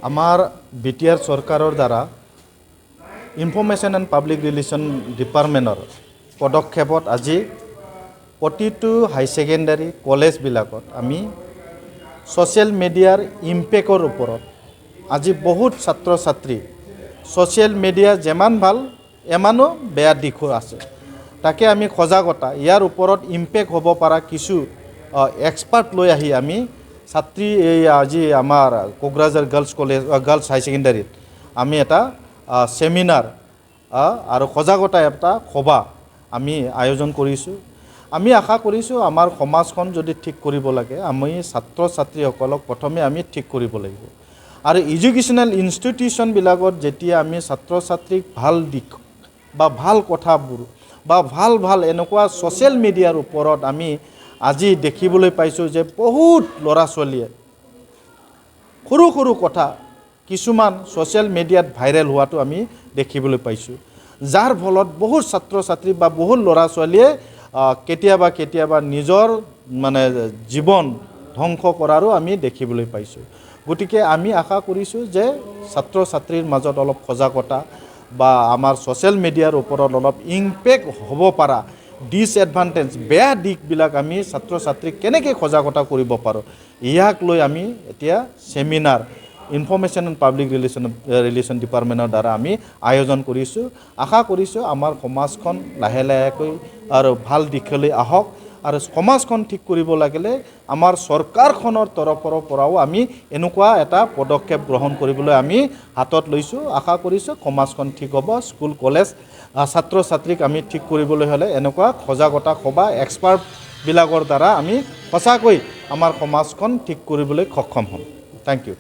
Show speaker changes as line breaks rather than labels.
আমাৰ বিটিআৰ চৰকাৰৰ দ্বাৰা ইনফৰমেশ্যন এণ্ড পাব্লিক ৰিলেশ্যন ডিপাৰ্টমেণ্টৰ পদক্ষেপত আজি প্ৰতিটো হাই ছেকেণ্ডাৰী কলেজবিলাকত আমি ছ'চিয়েল মিডিয়াৰ ইম্পেক্টৰ ওপৰত আজি বহুত ছাত্ৰ ছাত্ৰী ছ'চিয়েল মিডিয়া যেমান ভাল এমানো বেয়া দিশো আছে তাকে আমি সজাগতা ইয়াৰ ওপৰত ইম্পেক্ট হ'ব পৰা কিছু এক্সপাৰ্ট লৈ আহি আমি ছাত্ৰী এই আজি আমাৰ কোকৰাঝাৰ গাৰ্লছ হাই ছেকেণ্ডাৰীত আমি এটা সেমিনাৰ আৰু সজাগতা এটা সভা আমি আয়োজন কৰিছোঁ আমি আশা কৰিছোঁ আমাৰ সমাজখন যদি ঠিক কৰিব লাগে আমি ছাত্ৰ ছাত্ৰীসকলক প্ৰথমে আমি ঠিক কৰিব লাগিব আৰু এডুকেশ্যনেল ইনষ্টিটিউশ্যনবিলাকত যেতিয়া আমি ছাত্ৰ ছাত্ৰীক ভাল দিশ বা ভাল কথাবোৰ বা ভাল এনেকুৱা ছ'চিয়েল মিডিয়াৰ ওপৰত আমি আজি দেখিবলৈ পাইছোঁ যে বহুত ল'ৰা ছোৱালীয়ে সৰু কথা কিছুমান ছ'চিয়েল মিডিয়াত ভাইৰেল হোৱাটো আমি দেখিবলৈ পাইছোঁ যাৰ ফলত বহুত ছাত্ৰ ছাত্ৰী বা বহুত ল'ৰা ছোৱালীয়ে কেতিয়াবা নিজৰ মানে জীৱন ধ্বংস কৰাৰো আমি দেখিবলৈ পাইছোঁ গতিকে আমি আশা কৰিছোঁ যে ছাত্ৰ ছাত্ৰীৰ মাজত অলপ সজাগতা বা আমাৰ ছ'চিয়েল মিডিয়াৰ ওপৰত অলপ ইম্পেক্ট হ'ব পৰা ডিছএডভান্টেজ বেয়া দিশবিলাক আমি ছাত্ৰ ছাত্ৰীক কেনেকৈ সজাগতা কৰিব পাৰোঁ ইয়াক লৈ আমি এতিয়া seminar information and public relation ডিপাৰ্টমেণ্টৰ দ্বাৰা আমি আয়োজন কৰিছোঁ আশা কৰিছোঁ আমাৰ সমাজখন লাহেকৈ আৰু ভাল দিশলৈ আহক আৰু সমাজখন ঠিক কৰিব লাগিলে আমাৰ চৰকাৰখনৰ তৰফৰ পৰাও আমি এনেকুৱা এটা পদক্ষেপ গ্ৰহণ কৰিবলৈ আমি হাতত লৈছোঁ আশা কৰিছোঁ সমাজখন ঠিক হ'ব স্কুল কলেজ ছাত্ৰ ছাত্ৰীক আমি ঠিক কৰিবলৈ হ'লে এনেকুৱা সজাগতা সভা এক্সপাৰ্টবিলাকৰ দ্বাৰা আমি সঁচাকৈ আমাৰ সমাজখন ঠিক কৰিবলৈ সক্ষম হ'ম থেংক ইউ